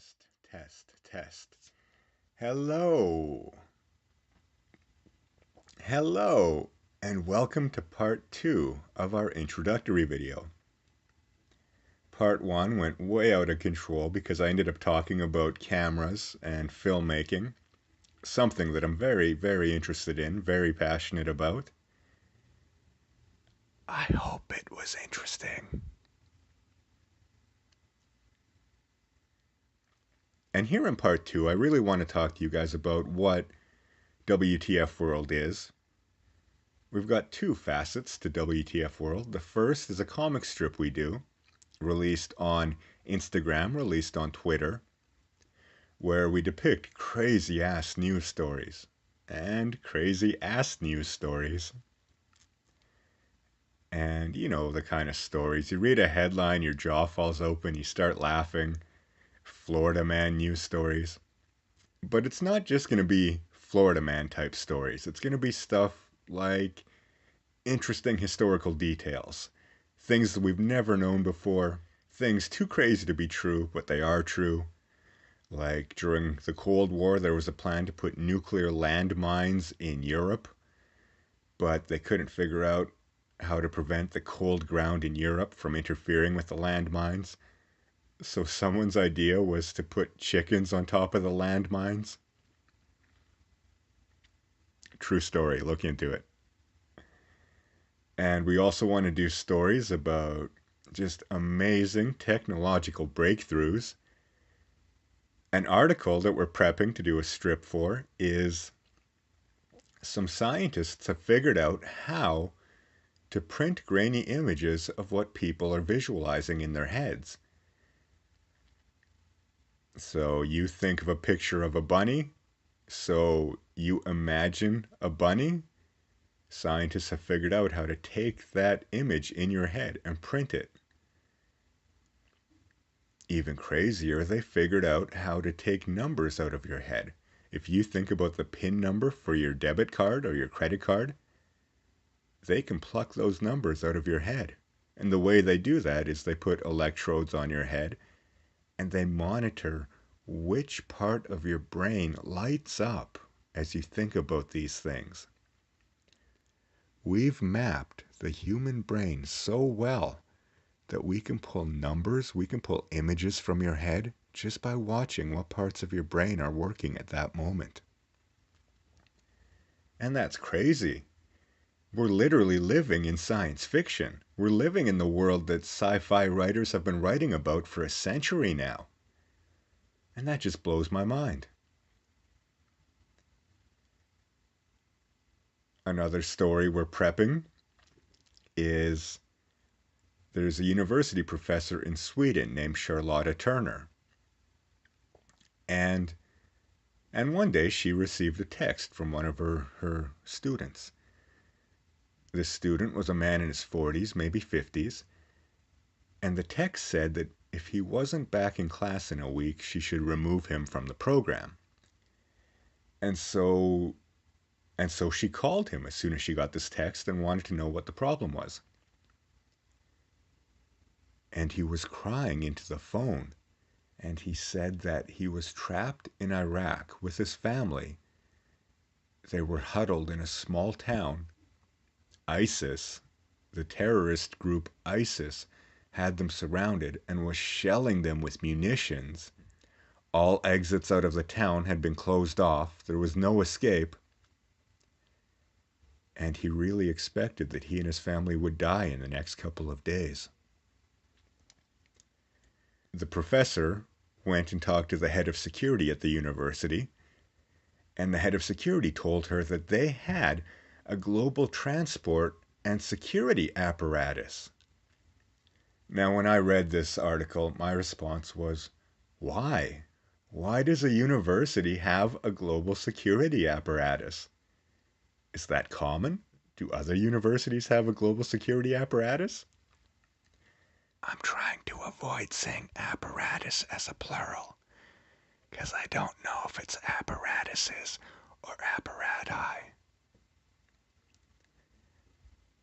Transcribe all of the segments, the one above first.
Test, test, test. Hello. Hello, and welcome to part 2 of our introductory video. Part 1 went way out of control because I ended up talking about cameras and filmmaking, something that I'm very, very interested in, very passionate about. I hope it was interesting. And here in part 2, I really want to talk to you guys about what WTF World is. We've got two facets to WTF World. The first is a comic strip we do, released on Instagram, released on Twitter, where we depict crazy-ass news stories. And crazy-ass news stories. And you know the kind of stories. You read a headline, your jaw falls open, you start laughing. Florida man news stories. But it's not just going to be Florida man type stories. It's going to be stuff like interesting historical details, things that we've never known before, things too crazy to be true, but they are true. Like during the Cold War, there was a plan to put nuclear landmines in Europe, but they couldn't figure out how to prevent the cold ground in Europe from interfering with the landmines. So someone's idea was to put chickens on top of the landmines. True story, look into it. And we also want to do stories about just amazing technological breakthroughs. An article that we're prepping to do a strip for is some scientists have figured out how to print grainy images of what people are visualizing in their heads. So you think of a picture of a bunny, so you imagine a bunny. Scientists have figured out how to take that image in your head and print it. Even crazier, they figured out how to take numbers out of your head. If you think about the PIN number for your debit card or your credit card, they can pluck those numbers out of your head. And the way they do that is they put electrodes on your head and they monitor which part of your brain lights up as you think about these things. We've mapped the human brain so well that we can pull numbers, we can pull images from your head just by watching what parts of your brain are working at that moment. And that's crazy. We're literally living in science fiction. We're living in the world that sci-fi writers have been writing about for a century now. And that just blows my mind. Another story we're prepping is there's a university professor in Sweden named Charlotta Turner. And one day she received a text from one of her students. This student was a man in his 40s, maybe 50s, and the text said that if he wasn't back in class in a week, she should remove him from the program. And so she called him as soon as she got this text and wanted to know what the problem was. And he was crying into the phone. And he said that he was trapped in Iraq with his family. They were huddled in a small town. ISIS, the terrorist group ISIS, had them surrounded and was shelling them with munitions. All exits out of the town had been closed off. There was no escape. And he really expected that he and his family would die in the next couple of days. The professor went and talked to the head of security at the university, and the head of security told her that they had a global transport and security apparatus. Now, when I read this article, my response was, why? Why does a university have a global security apparatus? Is that common? Do other universities have a global security apparatus? I'm trying to avoid saying apparatus as a plural, because I don't know if it's apparatuses or apparati.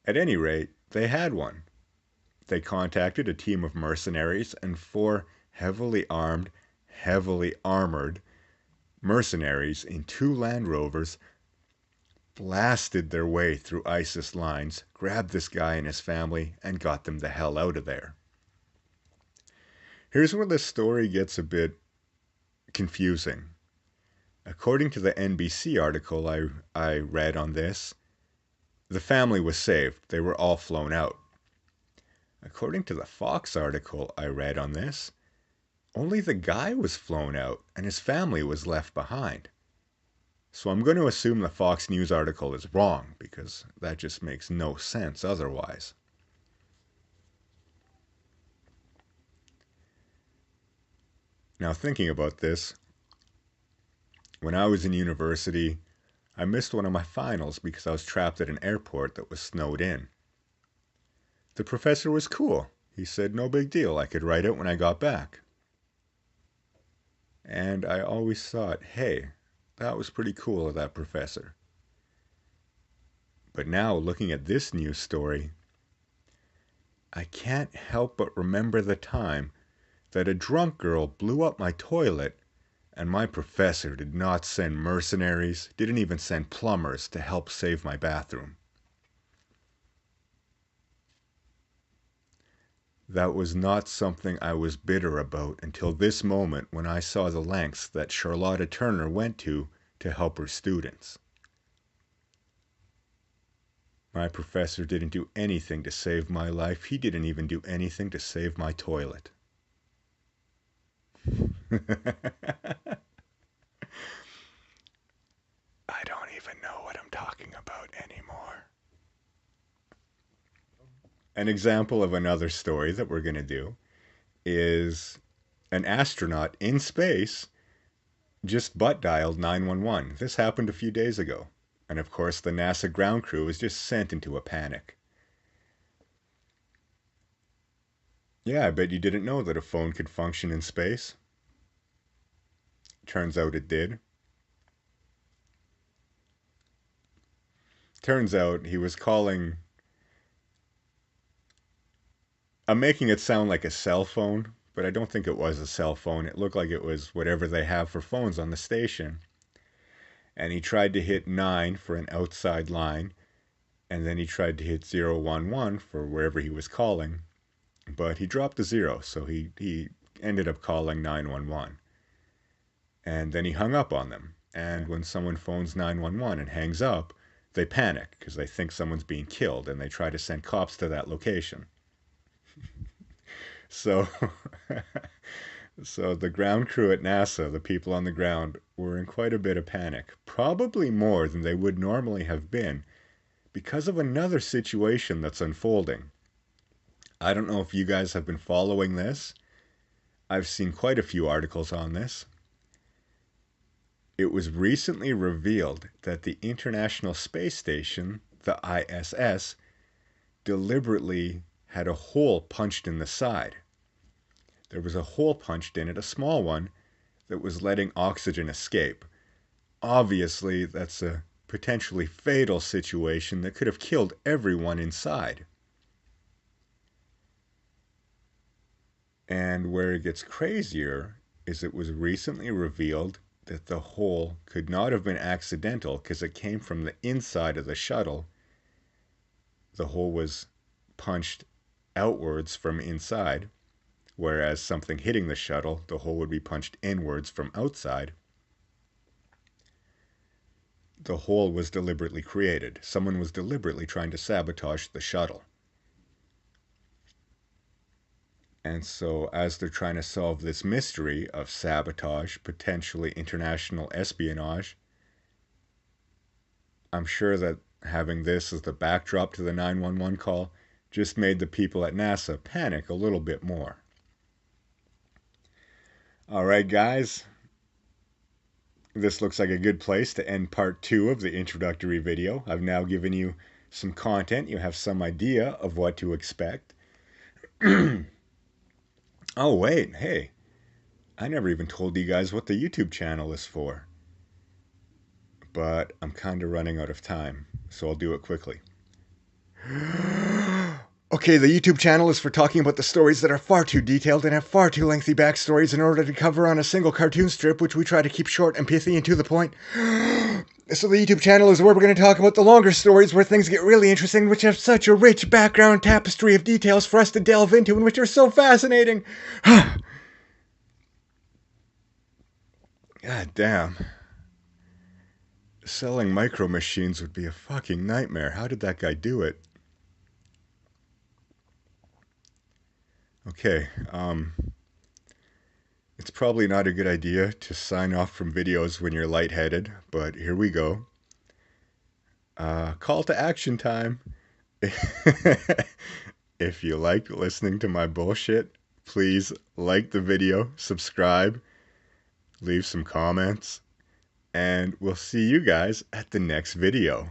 At any rate, they had one. They contacted a team of mercenaries and 4 heavily armed, heavily armored mercenaries in 2 Land Rovers blasted their way through ISIS lines, grabbed this guy and his family, and got them the hell out of there. Here's where the story gets a bit confusing. According to the NBC article I read on this, the family was saved. They were all flown out. According to the Fox article I read on this, only the guy was flown out and his family was left behind. So I'm going to assume the Fox News article is wrong, because that just makes no sense otherwise. Now, thinking about this, when I was in university, I missed one of my finals because I was trapped at an airport that was snowed in. The professor was cool. He said no big deal, I could write it when I got back. And I always thought, hey, that was pretty cool of that professor. But now, looking at this news story, I can't help but remember the time that a drunk girl blew up my toilet and my professor did not send mercenaries, didn't even send plumbers to help save my bathroom. That was not something I was bitter about until this moment, when I saw the lengths that Charlotta Turner went to help her students. My professor didn't do anything to save my life. He didn't even do anything to save my toilet. I don't even know what I'm talking about anymore. An example of another story that we're going to do is an astronaut in space just butt dialed 911. This happened a few days ago. And of course, the NASA ground crew was just sent into a panic. Yeah, I bet you didn't know that a phone could function in space. Turns out it did. Turns out he was calling... I'm making it sound like a cell phone, but I don't think it was a cell phone. It looked like it was whatever they have for phones on the station. And he tried to hit 9 for an outside line, and then he tried to hit 011 for wherever he was calling, but he dropped the 0, so he ended up calling 911. And then he hung up on them. And when someone phones 911 and hangs up, they panic because they think someone's being killed, and they try to send cops to that location. So, so the ground crew at NASA, the people on the ground, were in quite a bit of panic, probably more than they would normally have been, because of another situation that's unfolding. I don't know if you guys have been following this. I've seen quite a few articles on this. It was recently revealed that the International Space Station, the ISS, deliberately had a hole punched in the side. There was a hole punched in it, a small one, that was letting oxygen escape. Obviously, that's a potentially fatal situation that could have killed everyone inside. And where it gets crazier is it was recently revealed that the hole could not have been accidental because it came from the inside of the shuttle. The hole was punched outwards from inside, whereas something hitting the shuttle, the hole would be punched inwards from outside. The hole was deliberately created. Someone was deliberately trying to sabotage the shuttle. And so, as they're trying to solve this mystery of sabotage, potentially international espionage, I'm sure that having this as the backdrop to the 911 call just made the people at NASA panic a little bit more. All right, guys. This looks like a good place to end part 2 of the introductory video. I've now given you some content. You have some idea of what to expect. Oh, wait, hey. I never even told you guys what the YouTube channel is for. But I'm kind of running out of time, so I'll do it quickly. Okay, the YouTube channel is for talking about the stories that are far too detailed and have far too lengthy backstories in order to cover on a single cartoon strip, which we try to keep short and pithy and to the point. So the YouTube channel is where we're going to talk about the longer stories where things get really interesting, which have such a rich background tapestry of details for us to delve into and which are so fascinating. God damn. Selling micro machines would be a fucking nightmare. How did that guy do it? Okay, it's probably not a good idea to sign off from videos when you're lightheaded, but here we go. Call to action time. If you like listening to my bullshit, please like the video, subscribe, leave some comments, and we'll see you guys at the next video.